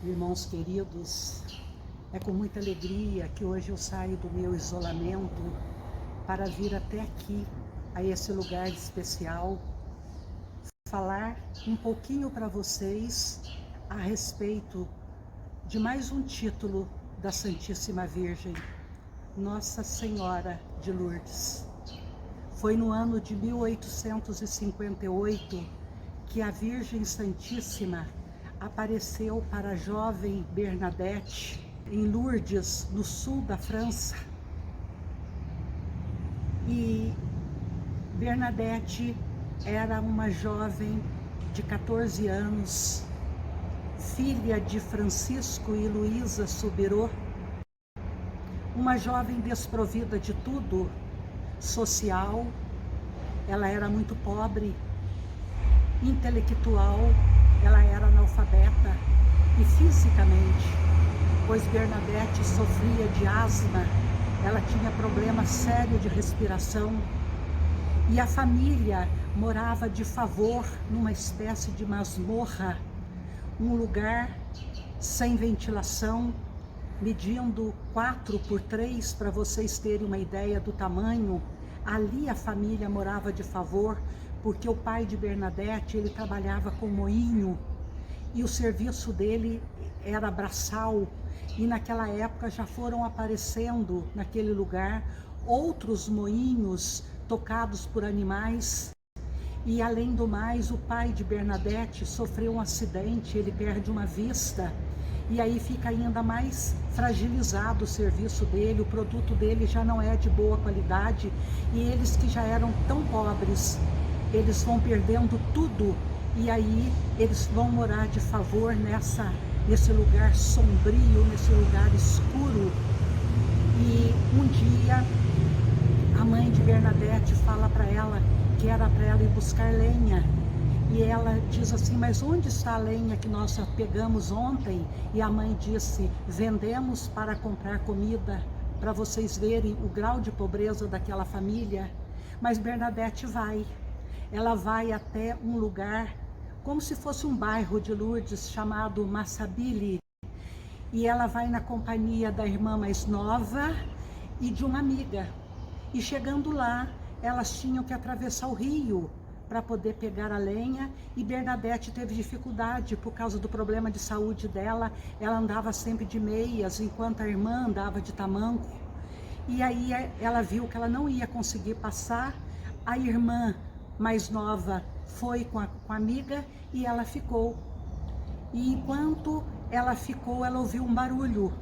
Irmãos queridos, é com muita alegria que hoje eu saio do meu isolamento para vir até aqui, a esse lugar especial, falar um pouquinho para vocês a respeito de mais um título da Santíssima Virgem, Nossa Senhora de Lourdes. Foi no ano de 1858 que a Virgem Santíssima apareceu para a jovem Bernadette em Lourdes, no sul da França. E Bernadette era uma jovem de 14 anos, filha de Francisco e Luísa Soubirous, uma jovem desprovida de tudo, social. Ela era muito pobre, intelectual, ela era analfabeta e fisicamente, pois Bernadette sofria de asma, ela tinha problema sério de respiração e a família morava de favor numa espécie de masmorra, um lugar sem ventilação, medindo 4 por 3, para vocês terem uma ideia do tamanho. Ali a família morava de favor, porque o pai de Bernadette, ele trabalhava com moinho, e o serviço dele era braçal, e naquela época já foram aparecendo naquele lugar outros moinhos tocados por animais. E além do mais, o pai de Bernadette sofreu um acidente, ele perde uma vista, e aí fica ainda mais fragilizado o serviço dele, o produto dele já não é de boa qualidade, e eles que já eram tão pobres, eles vão perdendo tudo, e aí eles vão morar de favor nesse lugar sombrio, nesse lugar escuro. E um dia a mãe de Bernadette fala para ela que era para ela ir buscar lenha, e ela diz assim: mas onde está a lenha que nós pegamos ontem? E a mãe disse: vendemos para comprar comida, para vocês verem o grau de pobreza daquela família. Mas Bernadette ela vai até um lugar, como se fosse um bairro de Lourdes, chamado Massabili, e ela vai na companhia da irmã mais nova e de uma amiga. E chegando lá, elas tinham que atravessar o rio para poder pegar a lenha, e Bernadette teve dificuldade por causa do problema de saúde dela. Ela andava sempre de meias, enquanto a irmã andava de tamanco, e aí ela viu que ela não ia conseguir passar. A irmã mais nova foi com a amiga e ela ficou. E enquanto ela ficou, ela ouviu um barulho.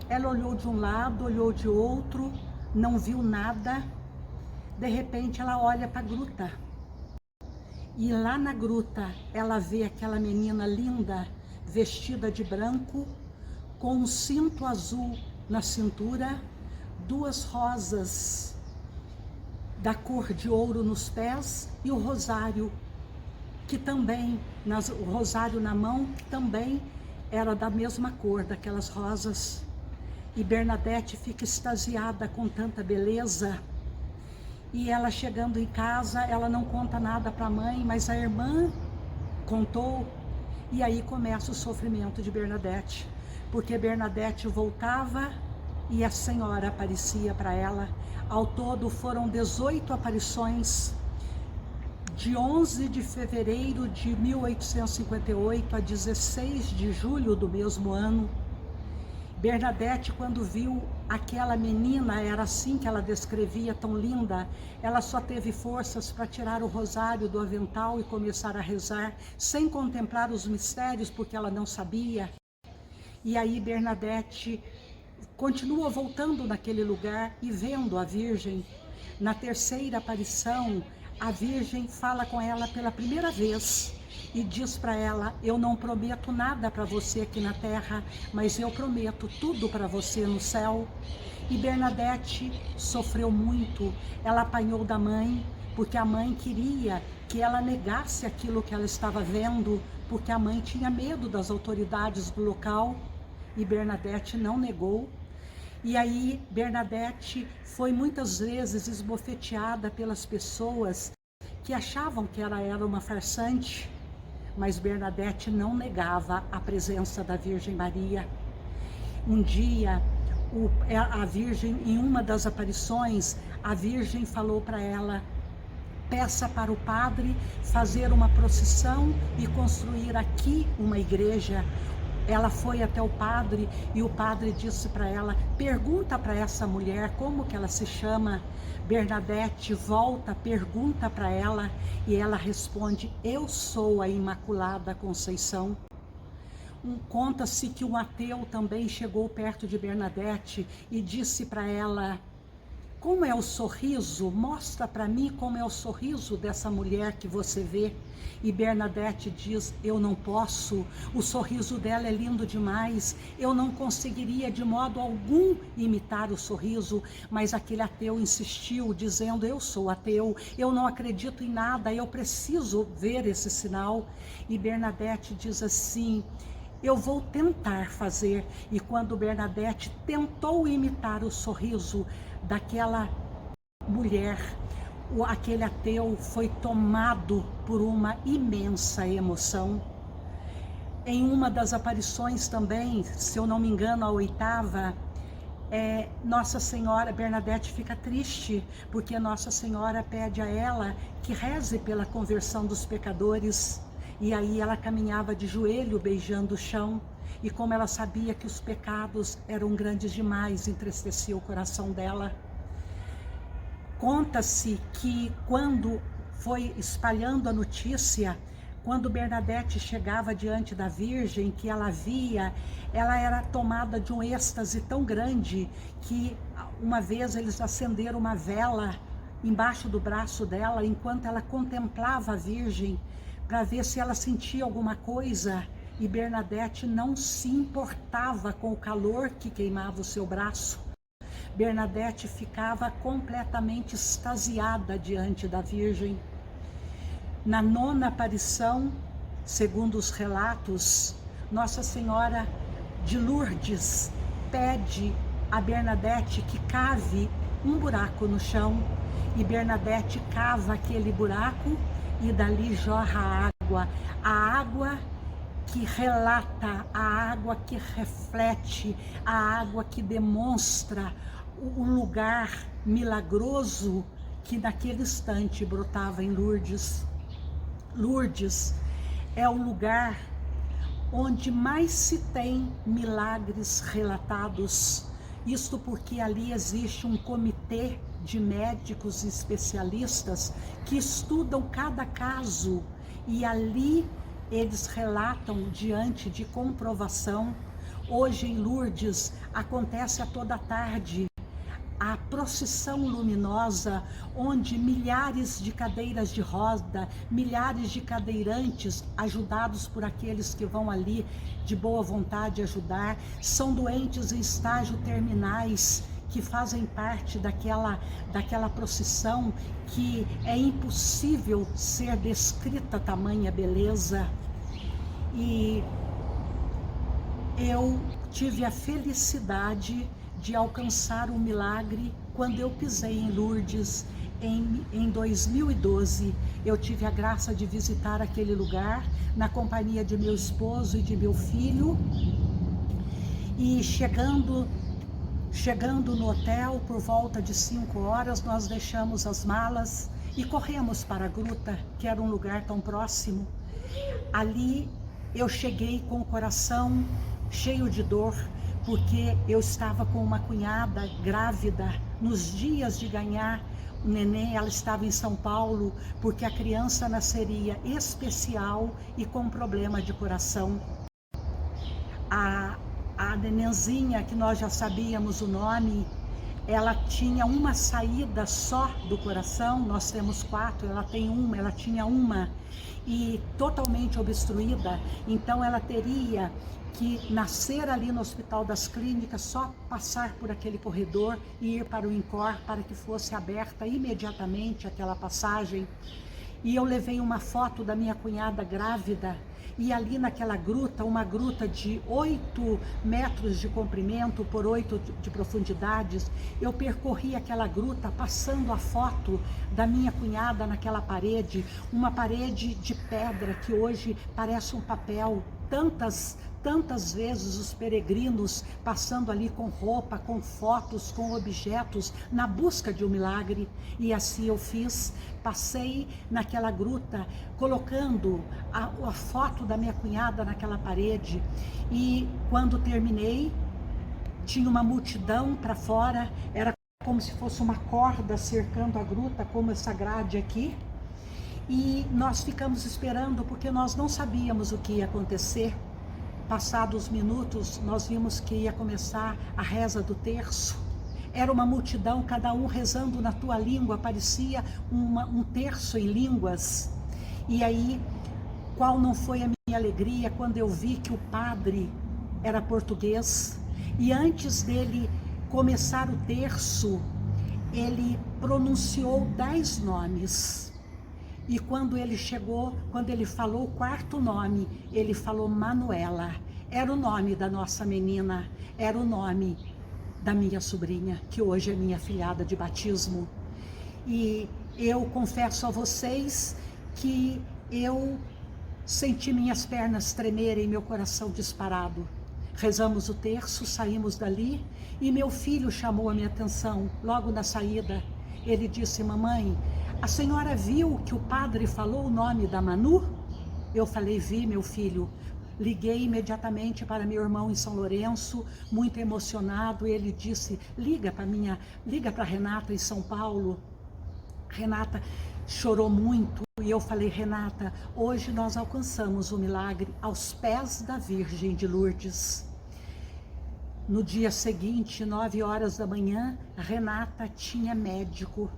Ela olhou de um lado, olhou de outro, não viu nada. De repente ela olha para a gruta, e lá na gruta ela vê aquela menina linda, vestida de branco, com um cinto azul na cintura, 2 rosas da cor de ouro nos pés, e o rosário, que também, o rosário na mão, que também era da mesma cor daquelas rosas. E Bernadette fica extasiada com tanta beleza. E ela chegando em casa, ela não conta nada para a mãe, mas a irmã contou. E aí começa o sofrimento de Bernadette, porque Bernadette voltava e a Senhora aparecia para ela. Ao todo foram 18 aparições, de 11 de fevereiro de 1858 a 16 de julho do mesmo ano. Bernadette, quando viu aquela menina, era assim que ela descrevia, tão linda, ela só teve forças para tirar o rosário do avental e começar a rezar, sem contemplar os mistérios, porque ela não sabia. E aí Bernadette continua voltando naquele lugar e vendo a Virgem. Na terceira aparição, a Virgem fala com ela pela primeira vez e diz para ela: eu não prometo nada para você aqui na terra, mas eu prometo tudo para você no céu. E Bernadette sofreu muito, ela apanhou da mãe, porque a mãe queria que ela negasse aquilo que ela estava vendo, porque a mãe tinha medo das autoridades do local, e Bernadette não negou. E aí Bernadette foi muitas vezes esbofeteada pelas pessoas que achavam que ela era uma farsante, mas Bernadette não negava a presença da Virgem Maria. Um dia, a Virgem, em uma das aparições, a Virgem falou para ela: peça para o padre fazer uma procissão e construir aqui uma igreja. Ela foi até o padre e o padre disse para ela: pergunta para essa mulher como que ela se chama. Bernadette volta, pergunta para ela e ela responde: eu sou a Imaculada Conceição. Conta-se que um ateu também chegou perto de Bernadette e disse para ela: como é o sorriso? Mostra para mim como é o sorriso dessa mulher que você vê. E Bernadette diz: eu não posso, o sorriso dela é lindo demais, eu não conseguiria de modo algum imitar o sorriso. Mas aquele ateu insistiu, dizendo: eu sou ateu, eu não acredito em nada, eu preciso ver esse sinal. E Bernadette diz assim: eu vou tentar fazer. E quando Bernadette tentou imitar o sorriso daquela mulher, aquele ateu foi tomado por uma imensa emoção. Em uma das aparições também, se eu não me engano, a 8ª, Nossa Senhora, Bernadette fica triste, porque Nossa Senhora pede a ela que reze pela conversão dos pecadores. E aí ela caminhava de joelho, beijando o chão, e como ela sabia que os pecados eram grandes demais, entristecia o coração dela. Conta-se que quando foi espalhando a notícia, quando Bernadette chegava diante da Virgem, que ela via, ela era tomada de um êxtase tão grande, que uma vez eles acenderam uma vela embaixo do braço dela, enquanto ela contemplava a Virgem, para ver se ela sentia alguma coisa, e Bernadette não se importava com o calor que queimava o seu braço. Bernadette ficava completamente extasiada diante da Virgem. Na 9ª aparição, segundo os relatos, Nossa Senhora de Lourdes pede a Bernadette que cave um buraco no chão, e Bernadette cava aquele buraco e dali jorra a água que relata, a água que reflete, a água que demonstra o lugar milagroso que naquele instante brotava em Lourdes. Lourdes é o lugar onde mais se tem milagres relatados. Isto porque ali existe um comitê de médicos especialistas que estudam cada caso, e ali eles relatam diante de comprovação. Hoje em Lourdes acontece a toda tarde a procissão luminosa, onde milhares de cadeiras de roda, milhares de cadeirantes, ajudados por aqueles que vão ali de boa vontade ajudar, são doentes em estágio terminais, que fazem parte daquela procissão que é impossível ser descrita tamanha beleza. E eu tive a felicidade de alcançar o milagre quando eu pisei em Lourdes em 2012. Eu tive a graça de visitar aquele lugar na companhia de meu esposo e de meu filho, e chegando no hotel por volta de 5 horas, nós deixamos as malas e corremos para a gruta, que era um lugar tão próximo. Ali eu cheguei com o coração cheio de dor, porque eu estava com uma cunhada grávida, nos dias de ganhar o neném. Ela estava em São Paulo, porque a criança nasceria especial e com problema de coração. A nenenzinha, que nós já sabíamos o nome, ela tinha uma saída só do coração. Nós temos 4, ela tinha uma, e totalmente obstruída. Então ela teria que nascer ali no Hospital das Clínicas, só passar por aquele corredor e ir para o INCOR para que fosse aberta imediatamente aquela passagem. E eu levei uma foto da minha cunhada grávida, e ali naquela gruta, uma gruta de 8 metros de comprimento por 8 de profundidades, eu percorri aquela gruta passando a foto da minha cunhada naquela parede, uma parede de pedra que hoje parece um papel. Tantas vezes os peregrinos passando ali com roupa, com fotos, com objetos, na busca de um milagre. E assim eu fiz, passei naquela gruta, colocando a foto da minha cunhada naquela parede. E quando terminei, tinha uma multidão para fora, era como se fosse uma corda cercando a gruta, como essa grade aqui. E nós ficamos esperando, porque nós não sabíamos o que ia acontecer. Passados minutos, nós vimos que ia começar a reza do terço. Era uma multidão, cada um rezando na tua língua, parecia um terço em línguas. E aí, qual não foi a minha alegria quando eu vi que o padre era português, e antes dele começar o terço, ele pronunciou 10 nomes. E quando ele chegou, quando ele falou o 4º nome, ele falou Manuela. Era o nome da nossa menina, era o nome da minha sobrinha, que hoje é minha filhada de batismo. E eu confesso a vocês que eu senti minhas pernas tremerem, meu coração disparado. Rezamos o terço, saímos dali e meu filho chamou a minha atenção logo na saída. Ele disse: mamãe, a senhora viu que o padre falou o nome da Manu? Eu falei: vi, meu filho. Liguei imediatamente para meu irmão em São Lourenço, muito emocionado. Ele disse: liga para Renata em São Paulo. Renata chorou muito e eu falei: Renata, hoje nós alcançamos o milagre aos pés da Virgem de Lourdes. No dia seguinte, 9 horas da manhã, Renata tinha médico.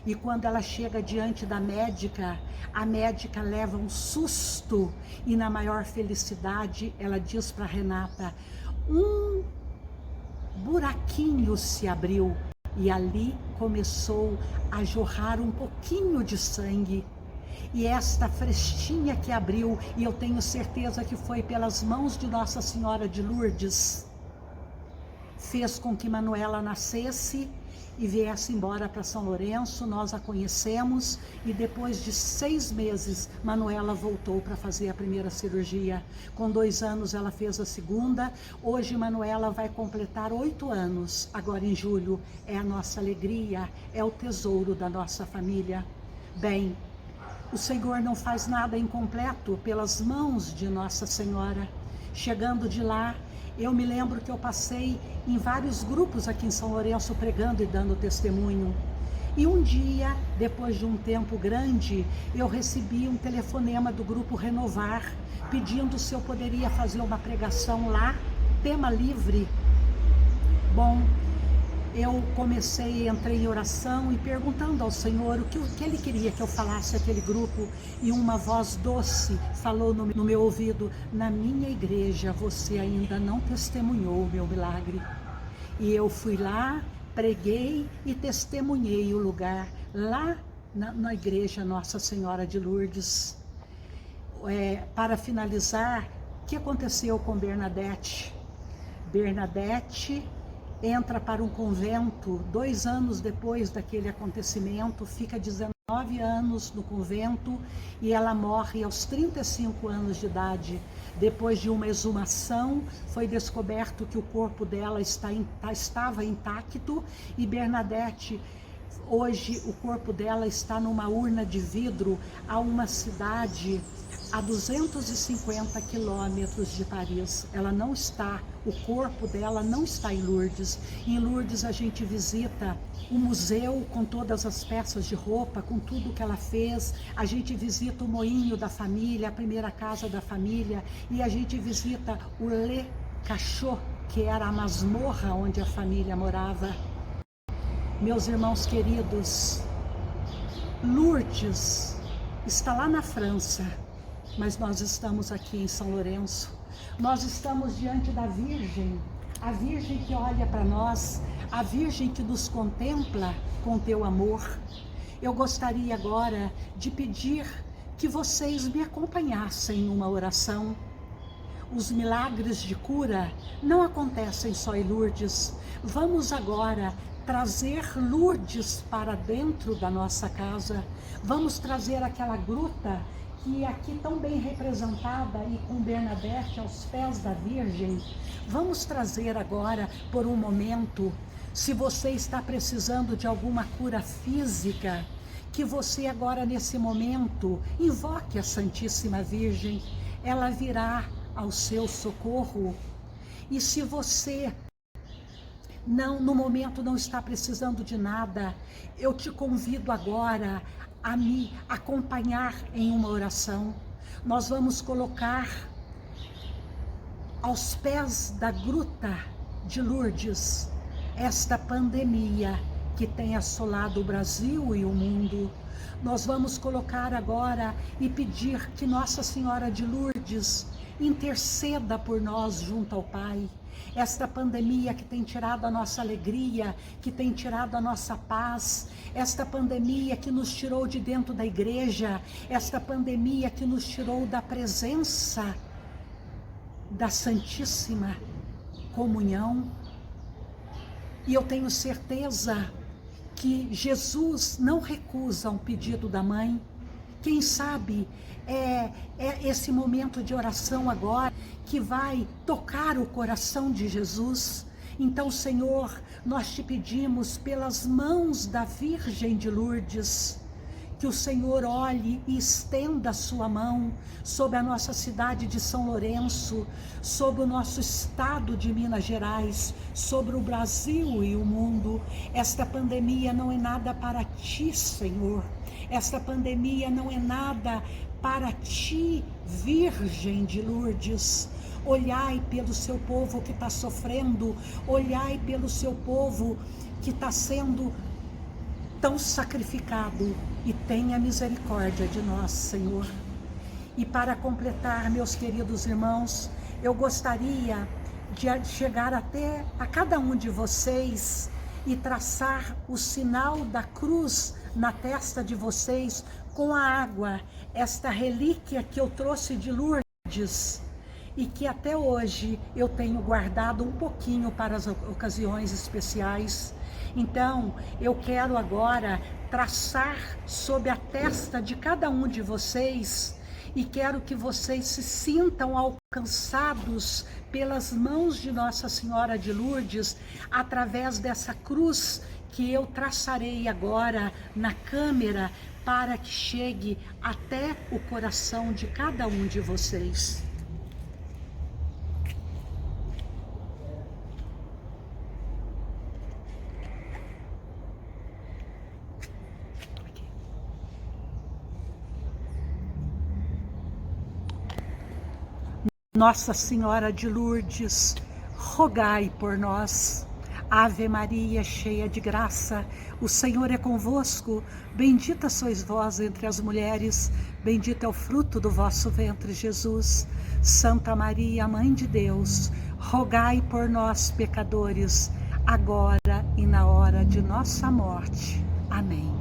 E quando ela chega diante da médica, a médica leva um susto e na maior felicidade ela diz para Renata: um buraquinho se abriu e ali começou a jorrar um pouquinho de sangue. E esta frestinha que abriu, e eu tenho certeza que foi pelas mãos de Nossa Senhora de Lourdes, fez com que Manuela nascesse e viesse embora para São Lourenço. Nós a conhecemos e depois de 6 meses, Manuela voltou para fazer a primeira cirurgia. Com 2 anos ela fez a segunda. Hoje Manuela vai completar 8 anos, agora em julho. É a nossa alegria, é o tesouro da nossa família. Bem, o Senhor não faz nada incompleto pelas mãos de Nossa Senhora. Chegando de lá, eu me lembro que eu passei em vários grupos aqui em São Lourenço pregando e dando testemunho. E um dia, depois de um tempo grande, eu recebi um telefonema do grupo Renovar, pedindo se eu poderia fazer uma pregação lá, tema livre. Bom, eu entrei em oração e perguntando ao Senhor o que Ele queria que eu falasse àquele grupo, e uma voz doce falou no meu ouvido: na minha igreja você ainda não testemunhou o meu milagre. E eu fui lá, preguei e testemunhei o lugar, lá na igreja Nossa Senhora de Lourdes. Para finalizar, o que aconteceu com Bernadette? Bernadette entra para um convento 2 anos depois daquele acontecimento, fica 19 anos no convento e ela morre aos 35 anos de idade. Depois de uma exumação, foi descoberto que o corpo dela estava intacto, e Bernadette, hoje o corpo dela está numa urna de vidro a uma cidade a 250 quilômetros de Paris. Ela não está, o corpo dela não está em Lourdes. Em Lourdes a gente visita o museu com todas as peças de roupa, com tudo que ela fez. A gente visita o moinho da família, a primeira casa da família, e a gente visita o Le Cachot, que era a masmorra onde a família morava. Meus irmãos queridos, Lourdes está lá na França, mas nós estamos aqui em São Lourenço. Nós estamos diante da Virgem, a Virgem que olha para nós, a Virgem que nos contempla com teu amor. Eu gostaria agora de pedir que vocês me acompanhassem em uma oração. Os milagres de cura não acontecem só em Lourdes. Vamos agora trazer Lourdes para dentro da nossa casa. Vamos trazer aquela gruta que aqui tão bem representada e com Bernadette aos pés da Virgem. Vamos trazer agora por um momento, se você está precisando de alguma cura física, que você agora nesse momento invoque a Santíssima Virgem, ela virá ao seu socorro. E se você no momento não está precisando de nada, eu te convido agora a me acompanhar em uma oração. Nós vamos colocar aos pés da gruta de Lourdes esta pandemia que tem assolado o Brasil e o mundo. Nós vamos colocar agora e pedir que Nossa Senhora de Lourdes interceda por nós junto ao Pai. Esta pandemia que tem tirado a nossa alegria, que tem tirado a nossa paz, esta pandemia que nos tirou de dentro da igreja, esta pandemia que nos tirou da presença da Santíssima Comunhão. E eu tenho certeza que Jesus não recusa um pedido da mãe. Quem sabe é esse momento de oração agora que vai tocar o coração de Jesus. Então, Senhor, nós te pedimos pelas mãos da Virgem de Lourdes, que o Senhor olhe e estenda a sua mão sobre a nossa cidade de São Lourenço, sobre o nosso estado de Minas Gerais, sobre o Brasil e o mundo. Esta pandemia não é nada para ti, Senhor. Esta pandemia não é nada para ti, Virgem de Lourdes. Olhai pelo seu povo que está sofrendo, olhai pelo seu povo que está sendo tão sacrificado, e tenha misericórdia de nós, Senhor. E para completar, meus queridos irmãos, eu gostaria de chegar até a cada um de vocês e traçar o sinal da cruz na testa de vocês com a água, esta relíquia que eu trouxe de Lourdes e que até hoje eu tenho guardado um pouquinho para as ocasiões especiais. Então, eu quero agora traçar sobre a testa de cada um de vocês e quero que vocês se sintam alcançados pelas mãos de Nossa Senhora de Lourdes através dessa cruz que eu traçarei agora na câmera para que chegue até o coração de cada um de vocês. Nossa Senhora de Lourdes, rogai por nós. Ave Maria, cheia de graça, o Senhor é convosco. Bendita sois vós entre as mulheres, bendito é o fruto do vosso ventre, Jesus. Santa Maria, Mãe de Deus, rogai por nós, pecadores, agora e na hora de nossa morte. Amém.